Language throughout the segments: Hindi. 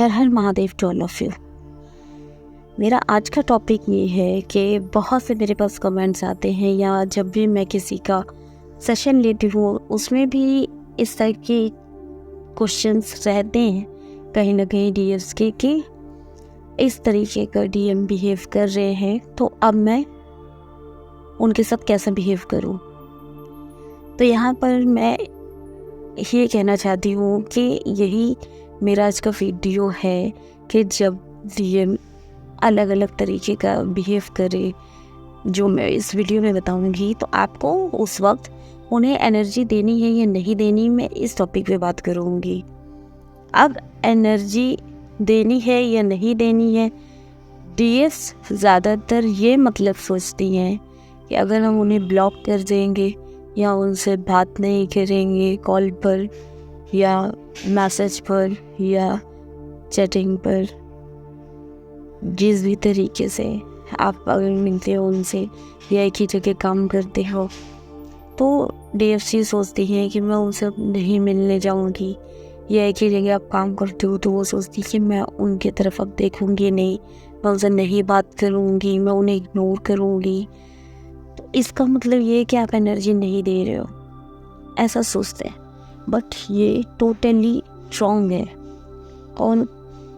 Her Har Mahadev to all of you. मेरा आज का टॉपिक ये है कि बहुत से मेरे पास कमेंट्स आते हैं या जब भी मैं किसी का सेशन लेती हूँ उसमें भी इस तरह के क्वेश्चंस रहते हैं कहीं ना कहीं डीएम्स के कि इस तरीके का डीएम बिहेव कर रहे हैं, तो अब मैं उनके साथ कैसे बिहेव करूँ। तो यहाँ पर मैं ये कहना चाहती हूँ कि यही मेरा आज का वीडियो है कि जब डीएम अलग अलग तरीके का बिहेव करे, जो मैं इस वीडियो में बताऊँगी, तो आपको उस वक्त उन्हें एनर्जी देनी है या नहीं देनी, मैं इस टॉपिक पे बात करूँगी। अब एनर्जी देनी है या नहीं देनी है, डीएस ज़्यादातर ये मतलब सोचती हैं कि अगर हम उन्हें ब्लॉक कर देंगे या उनसे बात नहीं करेंगे कॉल पर या मैसेज पर या चैटिंग पर, जिस भी तरीके से आप अगर मिलते हो उनसे या एक ही जगह काम करते हो, तो डीएफसी सोचती हैं कि मैं उनसे अब नहीं मिलने जाऊंगी, या एक ही जगह आप काम करते हो तो वो सोचती है कि मैं उनकी तरफ अब देखूंगी नहीं, मैं उनसे नहीं बात करूंगी, मैं उन्हें इग्नोर करूंगी। तो इसका मतलब ये है कि आप एनर्जी नहीं दे रहे हो, ऐसा सोचते हैं। बट ये टोटली रॉन्ग है। और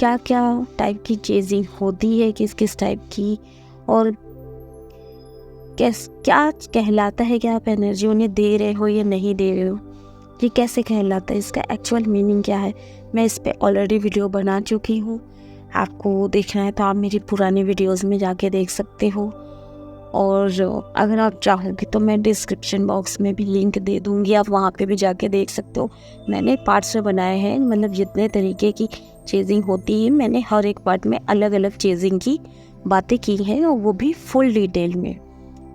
क्या क्या टाइप की चेजिंग होती है, किस किस टाइप की, और क्या कहलाता है कि आप एनर्जी उन्हें दे रहे हो या नहीं दे रहे हो, ये कैसे कहलाता है, इसका एक्चुअल मीनिंग क्या है, मैं इस पर ऑलरेडी वीडियो बना चुकी हूँ। आपको देखना है तो आप मेरी पुरानी वीडियोस में जाके देख सकते हो, और अगर आप चाहोगे तो मैं डिस्क्रिप्शन बॉक्स में भी लिंक दे दूँगी, आप वहाँ पे भी जाके देख सकते हो। मैंने पार्ट्स में बनाए हैं, मतलब जितने तरीके की चेजिंग होती है मैंने हर एक पार्ट में अलग अलग चेजिंग की बातें की हैं, और वो भी फुल डिटेल में।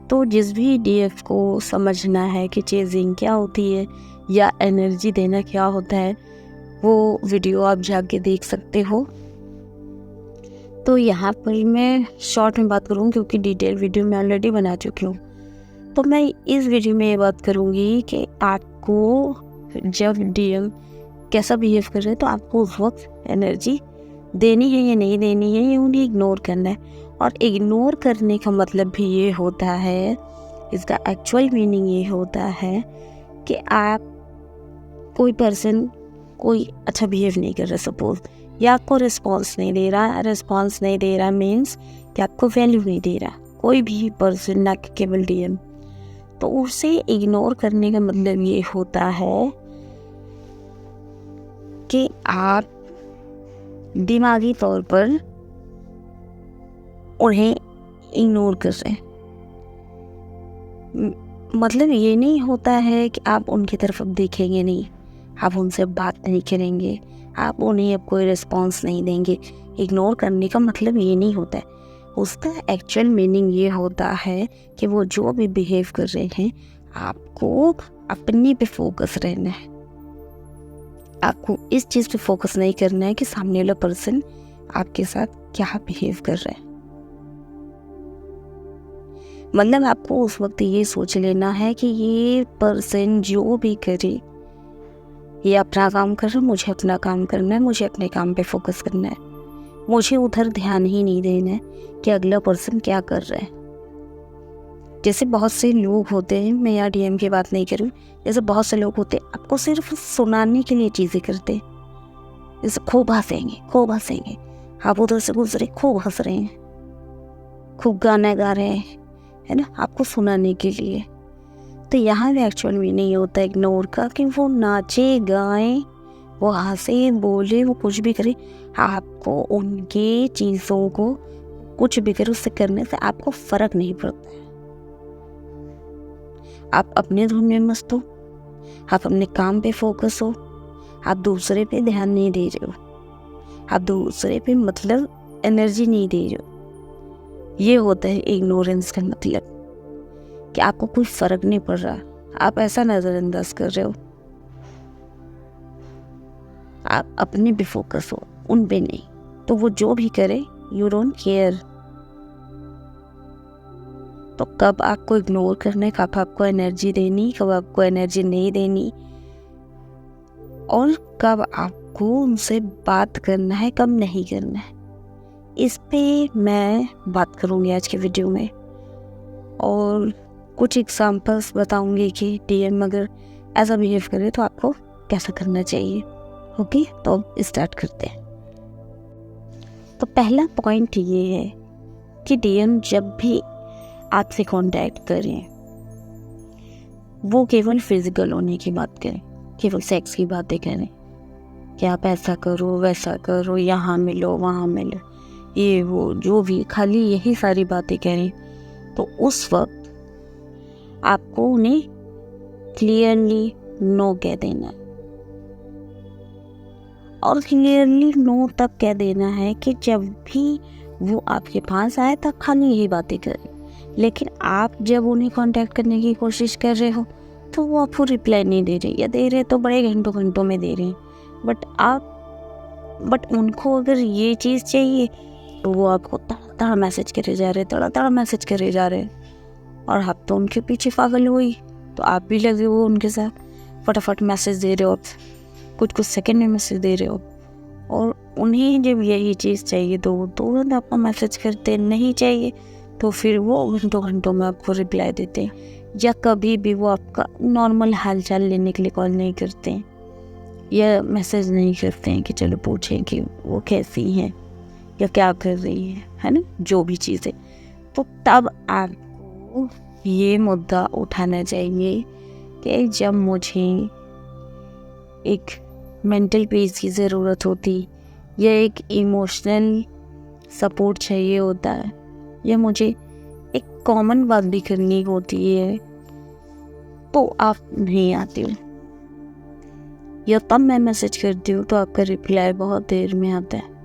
तो जिस भी डीएफ को समझना है कि चेजिंग क्या होती है या एनर्जी देना क्या होता है, वो वीडियो आप जाके देख सकते हो। तो यहाँ पर मैं शॉर्ट में बात करूँ क्योंकि डिटेल वीडियो मैं ऑलरेडी बना चुकी हूँ। तो मैं इस वीडियो में ये बात करूँगी कि आपको जब डीएम कैसा बिहेव कर रहे हैं तो आपको उस वक्त एनर्जी देनी है या नहीं देनी है, या उन्हें इग्नोर करना है। और इग्नोर करने का मतलब भी ये होता है, इसका एक्चुअल मीनिंग ये होता है कि आप कोई पर्सन कोई अच्छा बिहेव नहीं कर रहा सपोज, या आपको रिस्पॉन्स नहीं दे रहा, रिस्पॉन्स नहीं दे रहा मीन्स कि आपको वैल्यू नहीं दे रहा कोई भी पर्सन, ना कि केवल डीएम, तो उसे इग्नोर करने का मतलब ये होता है कि आप दिमागी तौर पर उन्हें इग्नोर कर रहे हैं। मतलब ये नहीं होता है कि आप उनकी तरफ अब देखेंगे नहीं, आप उनसे बात नहीं करेंगे, आप उन्हें अब कोई रिस्पॉन्स नहीं देंगे। इग्नोर करने का मतलब ये नहीं होता है, उसका एक्चुअल मीनिंग ये होता है कि वो जो भी बिहेव कर रहे हैं आपको अपने पे फोकस रहना है, आपको इस चीज़ पे फोकस नहीं करना है कि सामने वाला पर्सन आपके साथ क्या बिहेव कर रहा है। मतलब आपको उस वक्त ये सोच लेना है कि ये पर्सन जो भी करे, ये अपना काम कर रहा है, मुझे अपना काम करना है, मुझे अपने काम पे फोकस करना है, मुझे उधर ध्यान ही नहीं देना है कि अगला पर्सन क्या कर रहा है। जैसे बहुत से लोग होते हैं, मैं यहाँ डीएम की बात नहीं करूँ, जैसे बहुत से लोग होते हैं आपको सिर्फ सुनाने के लिए चीज़ें करते हैं, जैसे खूब हंसेंगे, आप उधर से गुजरे खूब हंस रहे हैं, खूब गाना गा रहे हैं, है ना, आपको सुनाने के लिए। तो यहाँ भी एक्चुअल मीनिंग ये होता है इग्नोर का कि वो नाचे गाएं, वो हंसे बोले, वो कुछ भी करे, आपको उनके चीज़ों को कुछ भी करे उससे करने से आपको फ़र्क नहीं पड़ता है। आप अपने धुन में मस्त हो, आप अपने काम पे फोकस हो, आप दूसरे पे ध्यान नहीं दे रहे हो, आप दूसरे पे मतलब एनर्जी नहीं दे रहे हो। ये होता है इग्नोरेंस का मतलब, कि आपको कोई फ़र्क नहीं पड़ रहा, आप ऐसा नज़रअंदाज कर रहे हो, आप अपने पे फोकस हो, उन पे नहीं। तो वो जो भी करे यू डोंट केयर। तो कब आपको इग्नोर करना है, कब आपको एनर्जी देनी, कब आपको एनर्जी नहीं देनी, और कब आपको आपको उनसे बात करना है, कम नहीं करना है। इस पे मैं बात करूँगी आज के वीडियो में और कुछ एग्जांपल्स बताऊँगी कि डीएम अगर ऐसा बिहेव करे तो आपको कैसा करना चाहिए। ओके, तो अब स्टार्ट करते हैं। तो पहला पॉइंट ये है कि डीएम जब भी आपसे कांटेक्ट करें वो केवल फिजिकल होने की बात करें, केवल सेक्स की बातें करें कि आप ऐसा करो, वैसा करो, यहाँ मिलो, वहाँ मिलो, ये वो जो भी, खाली यही सारी बातें करें, तो उस वक्त आपको उन्हें क्लियरली नो कह देना है। और क्लियरली नो तब कह देना है कि जब भी वो आपके पास आए तब खाली यही बातें करें, लेकिन आप जब उन्हें कांटेक्ट करने की कोशिश कर रहे हो तो वो आपको रिप्लाई नहीं दे रहे, या दे रहे तो बड़े घंटों घंटों में दे रहे हैं, बट उनको अगर ये चीज़ चाहिए तो वो आपको तड़ा मैसेज करे जा रहे, तड़ा मैसेज करे जा रहे, और आप तो उनके पीछे पागल हुई, तो आप भी लगे हो उनके साथ, फटाफट मैसेज दे रहे हो, कुछ सेकंड में मैसेज दे रहे हो। और उन्हें जब यही चीज़ चाहिए तो वो तुरंत आपको मैसेज करते, नहीं चाहिए तो फिर वो घंटों घंटों में आपको रिप्लाई देते हैं, या कभी भी वो आपका नॉर्मल हालचाल लेने के लिए कॉल नहीं करते हैं या मैसेज नहीं करते हैं कि चलो पूछें कि वो कैसी हैं या क्या कर रही है ना, जो भी चीज़ें। तो तब आपको ये मुद्दा उठाना चाहिए कि जब मुझे एक मेंटल पीस की ज़रूरत होती या एक इमोशनल सपोर्ट चाहिए होता है, या मुझे एक कॉमन बात भी करनी होती है, तो आप नहीं आते हो, या तब मैं मैसेज करती हूँ तो आपका रिप्लाई बहुत देर में आता है।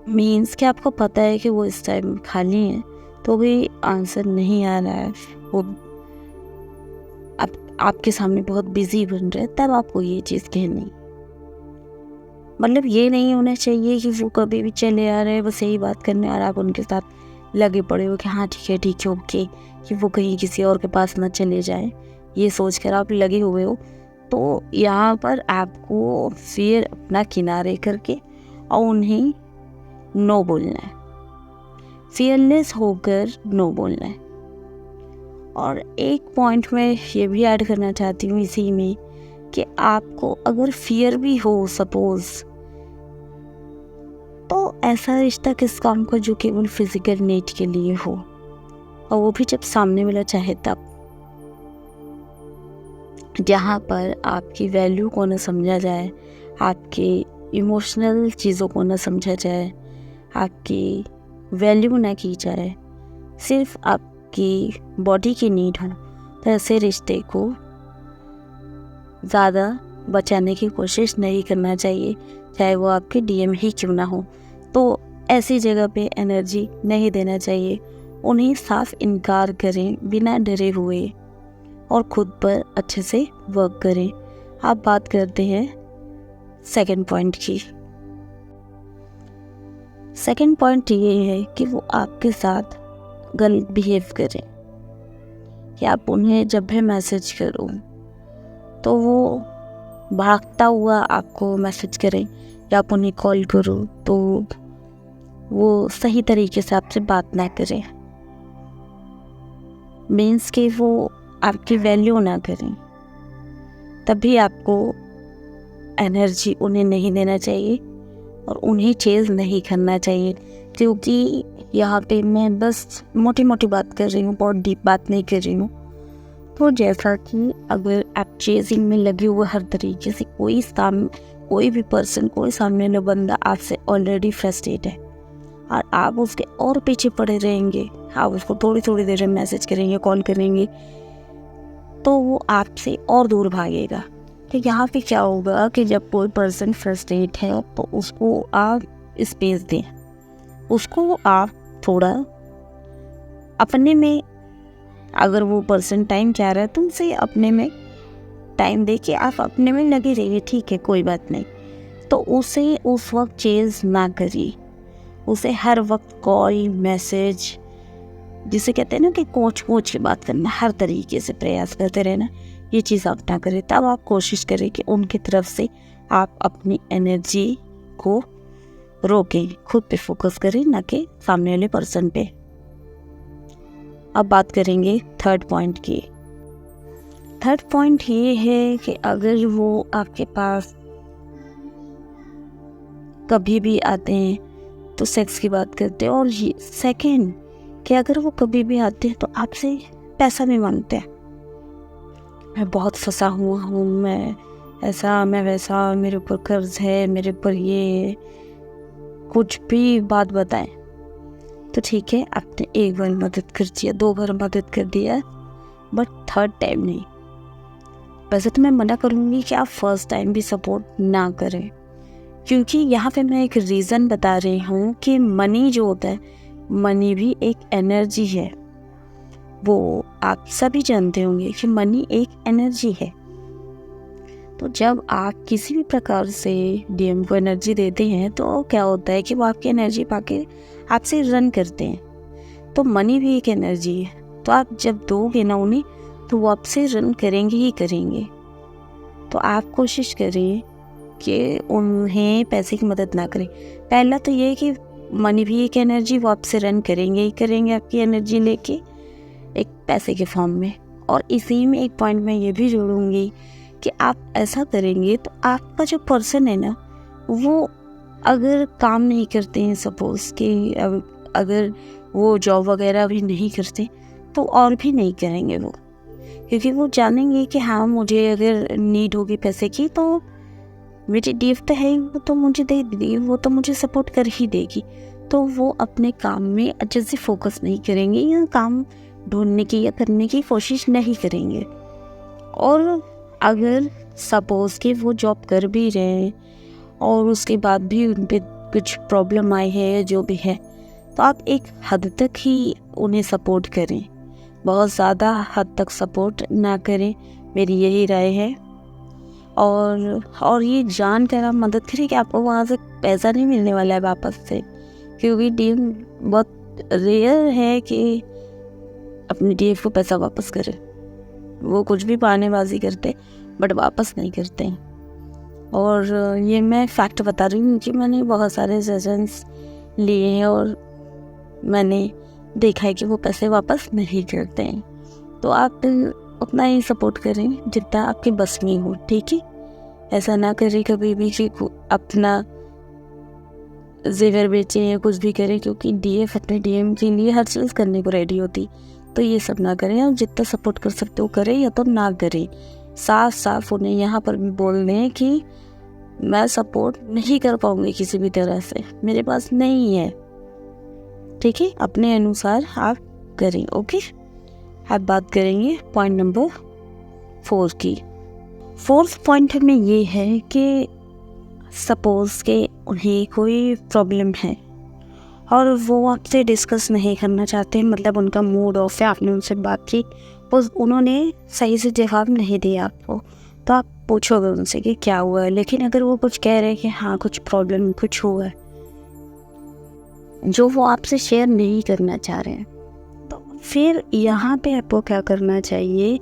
मीन्स कि आपको पता है कि वो इस टाइम खाली है तो भी आंसर नहीं आ रहा है, वो आपके सामने बहुत बिजी बन रहे, तब आपको ये चीज़ कहनी। मतलब ये नहीं होना चाहिए कि वो कभी भी चले आ रहे हैं बस यही बात करने, और आप उनके साथ लगे पड़े हो कि हाँ ठीक है ओके, कि वो कहीं किसी और के पास ना चले जाए, ये सोचकर आप लगे हुए हो। तो यहाँ पर आपको फिर अपना किनारे करके और उन्हें नो बोलना है, फियरलेस होकर नो बोलना है। और एक पॉइंट मैं ये भी ऐड करना चाहती हूँ इसी में कि आपको अगर फियर भी हो सपोज, तो ऐसा रिश्ता किस काम का जो केवल फिजिकल नीड के लिए हो, और वो भी जब सामने वाला चाहे तब, जहाँ पर आपकी वैल्यू को न समझा जाए, आपके इमोशनल चीज़ों को न समझा जाए, आपकी वैल्यू ना की जाए, सिर्फ आपकी बॉडी की नीड हो, तो ऐसे रिश्ते को ज़्यादा बचाने की कोशिश नहीं करना चाहिए, चाहे वो आपके डीएम ही क्यों ना हो। तो ऐसी जगह पे एनर्जी नहीं देना चाहिए, उन्हें साफ इनकार करें बिना डरे हुए, और ख़ुद पर अच्छे से वर्क करें। आप बात करते हैं सेकंड पॉइंट की। सेकंड पॉइंट ये है कि वो आपके साथ गलत बिहेव करें, कि आप उन्हें जब भी मैसेज करो तो वो भागता हुआ आपको मैसेज करें, या आप उन्हें कॉल करो तो वो सही तरीके से आपसे बात ना करें, मीन्स कि वो आपकी वैल्यू ना करें, तभी आपको एनर्जी उन्हें नहीं देना चाहिए और उन्हें चेज़ नहीं करना चाहिए। क्योंकि यहाँ पे मैं बस मोटी मोटी बात कर रही हूँ, बहुत डीप बात नहीं कर रही हूँ। तो जैसा कि अगर आप चेजिंग में लगे हुए हर तरीके से कोई भी पर्सन, कोई सामने वाला बंदा आपसे ऑलरेडी फ्रस्ट्रेट है और आप उसके और पीछे पड़े रहेंगे, आप उसको थोड़ी थोड़ी देर में मैसेज करेंगे, कॉल करेंगे, तो वो आपसे और दूर भागेगा। तो यहाँ पे क्या होगा कि जब कोई पर्सन फ्रस्ट्रेट है तो उसको आप स्पेस दें, उसको आप थोड़ा अपने में, अगर वो पर्सन टाइम चाह रहा है तो उनसे अपने में टाइम दे के आप अपने में लगे रहिए, ठीक है कोई बात नहीं। तो उसे उस वक्त चेज़ ना करिए, उसे हर वक्त कॉल मैसेज, जिसे कहते हैं ना कि कोच के बात करना, हर तरीके से प्रयास करते रहना, ये चीज़ आप ना करें। तब आप कोशिश करें कि उनकी तरफ से आप अपनी एनर्जी को रोकें, खुद पे फोकस करें, ना कि सामने वाले पर्सन पे। अब बात करेंगे थर्ड पॉइंट की। थर्ड पॉइंट ये है कि अगर वो आपके पास कभी भी आते हैं तो सेक्स की बात करते हैं, और ये सेकंड कि अगर वो कभी भी आते हैं तो आपसे पैसा भी मांगते हैं। मैं बहुत फंसा हुआ हूँ, मैं ऐसा, मैं वैसा, मेरे ऊपर कर्ज है, मेरे ऊपर ये, कुछ भी बात बताएं तो ठीक है, आपने एक बार मदद कर दिया, 2 बार मदद कर दिया, बट थर्ड टाइम नहीं। वैसे तो मैं मना करूँगी कि आप फर्स्ट टाइम भी सपोर्ट ना करें, क्योंकि यहाँ पे मैं एक रीज़न बता रही हूँ कि मनी जो होता है, मनी भी एक एनर्जी है। वो आप सभी जानते होंगे कि मनी एक एनर्जी है। तो जब आप किसी भी प्रकार से डीएम को एनर्जी देते हैं तो क्या होता है कि वो आपकी एनर्जी पाके आपसे रन करते हैं। तो मनी भी एक एनर्जी है, तो आप जब दोगे ना उन्हें तो वो आपसे रन करेंगे ही करेंगे। तो आप कोशिश करें कि उन्हें पैसे की मदद ना करें। पहला तो ये है कि मनी भी एक एनर्जी, वो आपसे रन करेंगे ही करेंगे आपकी एनर्जी लेके एक पैसे के फॉर्म में। और इसी में एक पॉइंट मैं ये भी जोड़ूंगी कि आप ऐसा करेंगे तो आपका जो पर्सन है ना, वो अगर काम नहीं करते हैं, सपोज़ कि अगर वो जॉब वगैरह भी नहीं करते तो और भी नहीं करेंगे वो, क्योंकि वो जानेंगे कि हाँ, मुझे अगर नीड होगी पैसे की तो मेरी डीएफ तो है, वो तो मुझे दे देगी, वो तो मुझे सपोर्ट कर ही देगी। तो वो अपने काम में अच्छे से फोकस नहीं करेंगे या काम ढूंढने की या करने की कोशिश नहीं करेंगे। और अगर सपोज़ कि वो जॉब कर भी रहे हैं और उसके बाद भी उन पे कुछ प्रॉब्लम आई है या जो भी है, तो आप एक हद तक ही उन्हें सपोर्ट करें, बहुत ज़्यादा हद तक सपोर्ट ना करें, मेरी यही राय है। और ये जान कर आप मदद करें कि आपको वहाँ से पैसा नहीं मिलने वाला है वापस से, क्योंकि डीएम बहुत रेयर है कि अपनी डीएफ को पैसा वापस करे। वो कुछ भी बहानेबाजी करते बट वापस नहीं करते। और ये मैं फैक्ट बता रही हूँ कि मैंने बहुत सारे सेशंस लिए हैं और मैंने देखा है कि वो पैसे वापस नहीं करते हैं। तो आप उतना ही सपोर्ट करें जितना आपके बस में हो, ठीक है। ऐसा ना करें कभी भी कि अपना जेवर बेचें या कुछ भी करें, क्योंकि डीएफ अपने डीएम के लिए हर चीज़ करने को रेडी होती। तो ये सब ना करें, और जितना सपोर्ट कर सकते हो करें या तो ना करें। साफ साफ उन्हें यहाँ पर भी बोल दें कि मैं सपोर्ट नहीं कर पाऊँगी किसी भी तरह से, मेरे पास नहीं है, ठीक है। अपने अनुसार आप करें, ओके। आप बात करेंगे पॉइंट नंबर 4 की। 4th पॉइंट में ये है कि सपोज़ के उन्हें कोई प्रॉब्लम है और वो आपसे डिस्कस नहीं करना चाहते, मतलब उनका मूड ऑफ है, आपने उनसे बात की, बस उन्होंने सही से जवाब नहीं दिया आपको, तो आप पूछोगे उनसे कि क्या हुआ है। लेकिन अगर वो कुछ कह रहे हैं कि हाँ कुछ प्रॉब्लम, कुछ हुआ है जो वो आपसे शेयर नहीं करना चाह रहे हैं, तो फिर यहाँ पे आपको क्या करना चाहिए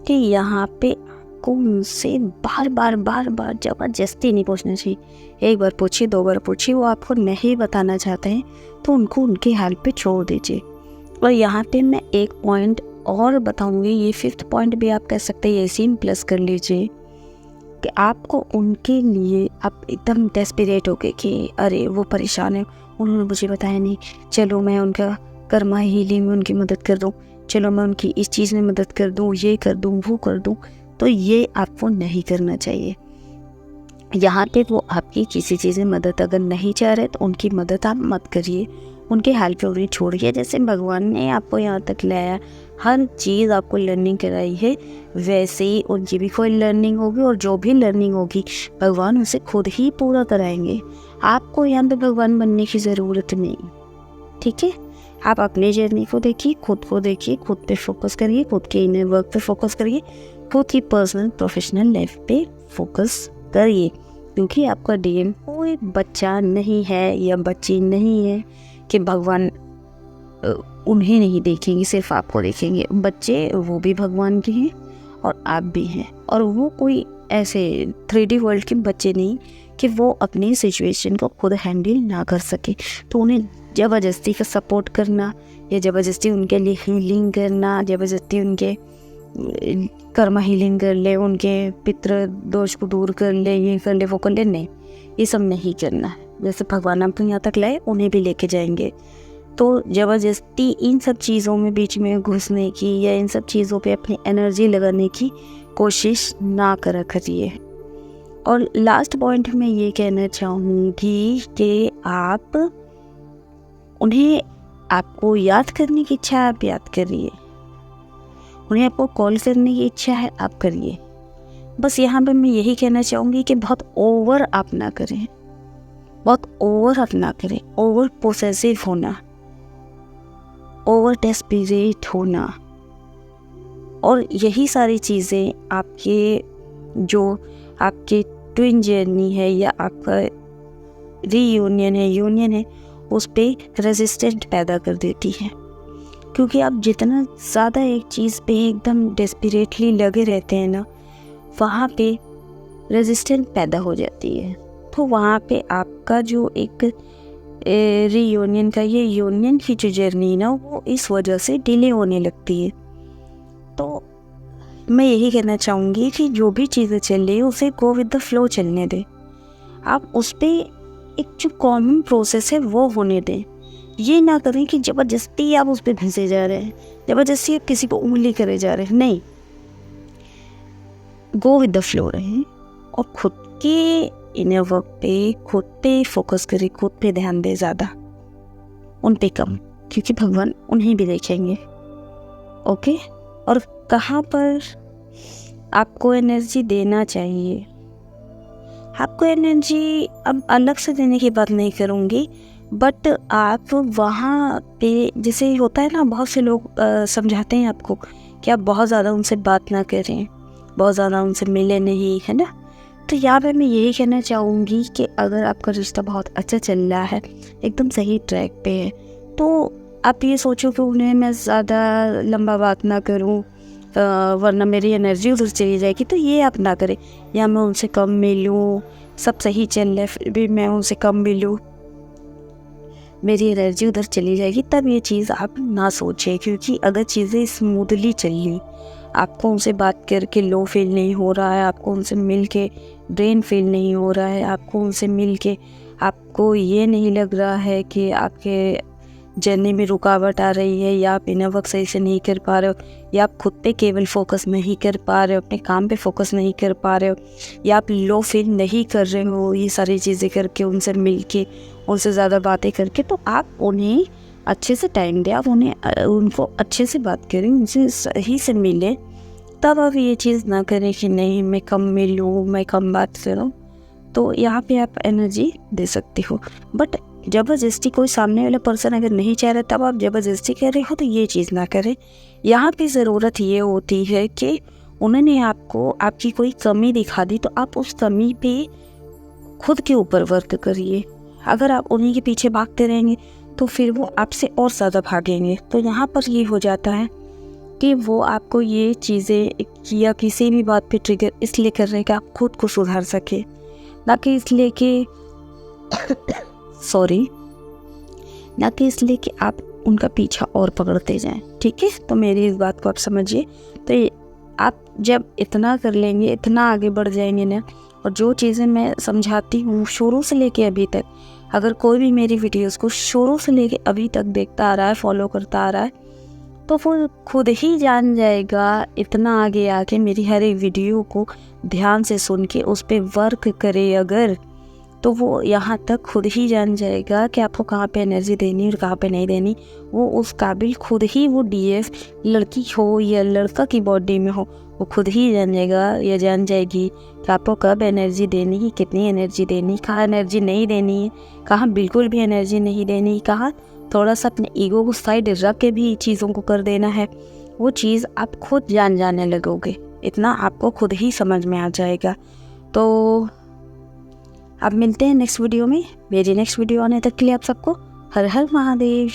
कि यहाँ पे आपको उनसे बार बार ज़बरदस्ती नहीं पूछना चाहिए। एक बार पूछिए, 2 बार पूछिए, वो आपको नहीं बताना चाहते हैं तो उनको उनके हाल पे छोड़ दीजिए। और यहाँ पे मैं एक पॉइंट और बताऊँगी, ये 5th पॉइंट भी आप कह सकते हैं, इसी में प्लस कर लीजिए कि आपको उनके लिए आप एकदम डेस्परेट हो गए कि अरे वो परेशान है, उन्होंने मुझे बताया नहीं, चलो मैं उनका कर्मा हीलिंग में उनकी मदद कर दूँ, चलो मैं उनकी इस चीज़ में मदद कर दूँ, ये कर दूँ, वो कर दूँ। तो ये आपको नहीं करना चाहिए। यहाँ पे वो आपकी किसी चीज़ में मदद अगर नहीं चाह रहे तो उनकी मदद आप मत करिए, उनके हाल पे उन्हें छोड़िए। जैसे भगवान ने आपको यहाँ तक लाया, हर चीज़ आपको लर्निंग कराई है, वैसे ही उनकी भी कोई लर्निंग होगी, और जो भी लर्निंग होगी भगवान उसे खुद ही पूरा कराएंगे। आपको यहाँ पे भगवान बनने की ज़रूरत नहीं, ठीक है। आप अपने जर्नी को देखिए, खुद को देखिए, खुद पे फोकस करिए, खुद के इनर वर्क पे फोकस करिए, खुद की पर्सनल प्रोफेशनल लाइफ पे फोकस करिए, क्योंकि आपका डीएम कोई बच्चा नहीं है या बच्ची नहीं है कि भगवान उन्हें नहीं देखेंगे, सिर्फ आपको देखेंगे। बच्चे वो भी भगवान के हैं और आप भी हैं। और वो कोई ऐसे 3D वर्ल्ड के बच्चे नहीं कि वो अपनी सिचुएशन को खुद हैंडल ना कर सके। तो उन्हें ज़बरदस्ती का सपोर्ट करना या ज़बरदस्ती उनके लिए हीलिंग करना, ज़बरदस्ती उनके कर्मा हीलिंग कर ले, उनके पितृ दोष को दूर कर ले, ये कर ले वो कर ले, नहीं, ये सब नहीं करना है। जैसे भगवान आपको यहाँ तक लाए उन्हें भी लेके जाएंगे। तो ज़बरदस्ती इन सब चीज़ों में बीच में घुसने की या इन सब चीज़ों पे अपनी एनर्जी लगाने की कोशिश ना करा करिए। और लास्ट पॉइंट में ये कहना चाहूँगी कि आप उन्हें, आपको याद करने की इच्छा है आप याद करिए, उन्हें आपको कॉल करने की इच्छा है आप करिए। बस यहाँ पे मैं यही कहना चाहूँगी कि बहुत ओवर आप ना करें, बहुत ओवर आप ना करें। ओवर पोसेसिव होना, ओवर डेस्परेट होना, और यही सारी चीज़ें आपके ट्विन जर्नी है या आपका रीयूनियन है, यूनियन है, उस पर रेजिस्टेंट पैदा कर देती है। क्योंकि आप जितना ज़्यादा एक चीज़ पे एकदम डेस्परेटली लगे रहते हैं ना, वहाँ पे रेजिस्टेंट पैदा हो जाती है। तो वहाँ पे आपका जो एक रीयूनियन का, ये यूनियन की जो जर्नी ना, वो इस वजह से डिले होने लगती है। तो मैं यही कहना चाहूँगी कि जो भी चीज़ें चल रही है उसे गो विद द फ्लो चलने दें। आप उस पर एक जो कॉमन प्रोसेस है वो होने दें। ये ना करें कि ज़बरदस्ती आप उस पर घुसे जा रहे हैं, ज़बरदस्ती आप किसी को उंगली करे जा रहे हैं, नहीं। गो विद द फ्लो रहें और खुद के इनर वर्क पे, खुद पे फोकस करें, खुद पे ध्यान दें ज़्यादा, उन पे कम, क्योंकि भगवान उन्हें भी देखेंगे। ओके। और कहाँ पर आपको एनर्जी देना चाहिए, आपको एनर्जी अब अलग से देने की बात नहीं करूँगी, बट आप वहाँ पे, जैसे होता है ना, बहुत से लोग समझाते हैं आपको कि आप बहुत ज़्यादा उनसे बात ना करें, बहुत ज़्यादा उनसे मिले नहीं, है ना। तो यहाँ पे मैं यही कहना चाहूँगी कि अगर आपका रिश्ता बहुत अच्छा चल रहा है, एकदम सही ट्रैक पे है, तो आप ये सोचो कि उन्हें मैं ज़्यादा लंबा बात ना करूँ वरना मेरी एनर्जी उधर चली जाएगी, तो ये आप ना करें। या मैं उनसे कम मिलूँ, सब सही चल रहा है फिर भी मैं उनसे कम मिलूँ, मेरी एनर्जी उधर चली जाएगी, तब ये चीज़ आप ना सोचें। क्योंकि अगर चीज़ें स्मूथली चल रही, आपको उनसे बात करके लो फील नहीं हो रहा है, आपको उनसे मिल के ड्रेन फील नहीं हो रहा है, आपको उनसे मिल के आपको ये नहीं लग रहा है कि आपके जर्नी में रुकावट आ रही है, या आप इनर वर्क सही से नहीं कर पा रहे हो, या आप खुद पे केवल फोकस नहीं कर पा रहे हो, अपने काम पे फोकस नहीं कर पा रहे हो, या आप लो फील नहीं कर रहे हो ये सारी चीज़ें करके, उनसे मिल के, उनसे ज़्यादा बातें करके, तो आप उन्हें अच्छे से टाइम दें, आप उनको अच्छे से बात करें, उनसे सही से मिलें। तब आप ये चीज़ ना करें कि नहीं मैं कम मिलूँ, मैं कम बात करूँ। तो यहाँ पे आप एनर्जी दे सकते हो, बट ज़बरदस्ती कोई सामने वाला पर्सन अगर नहीं चाह रहा तब आप ज़बरदस्ती कर रहे हो, तो ये चीज़ ना करें। यहाँ पे ज़रूरत ये होती है कि उन्होंने आपको आपकी कोई कमी दिखा दी, तो आप उस कमी पे खुद के ऊपर वर्क करिए। अगर आप उन्हीं के पीछे भागते रहेंगे तो फिर वो आपसे और ज़्यादा भागेंगे। तो यहाँ पर ये हो जाता है कि वो आपको ये चीज़ें या किसी भी बात पे ट्रिगर इसलिए कर रहे हैं कि आप खुद को सुधार सके, ना कि इसलिए कि ना कि इसलिए कि आप उनका पीछा और पकड़ते जाएं। ठीक है, तो मेरी इस बात को आप समझिए। तो आप जब इतना कर लेंगे, इतना आगे बढ़ जाएंगे ना, और जो चीज़ें मैं समझाती हूँ शुरू से लेके अभी तक, अगर कोई भी मेरी वीडियोस को शुरू से लेके अभी तक देखता आ रहा है, फॉलो करता आ रहा है, तो वो खुद ही जान जाएगा, इतना आगे आके मेरी हर एक वीडियो को ध्यान से सुन के उस पर वर्क करे अगर, तो वो यहाँ तक खुद ही जान जाएगा कि आपको कहाँ पे एनर्जी देनी और कहाँ पे नहीं देनी। वो उस काबिल खुद ही, वो डीएफ लड़की हो या लड़का की बॉडी में हो, वो खुद ही जान जाएगा या जान जाएगी कि आपको कब एनर्जी देनी है, कितनी एनर्जी देनी, कहाँ एनर्जी नहीं देनी है, कहाँ बिल्कुल भी एनर्जी नहीं देनी, कहाँ थोड़ा सा अपने ईगो को साइड रख के भी चीज़ों को कर देना है। वो चीज़ आप खुद जाने लगोगे, इतना आपको खुद ही समझ में आ जाएगा। तो अब मिलते हैं नेक्स्ट वीडियो में। मेरी नेक्स्ट वीडियो आने तक के लिए आप सबको हर हर महादेव।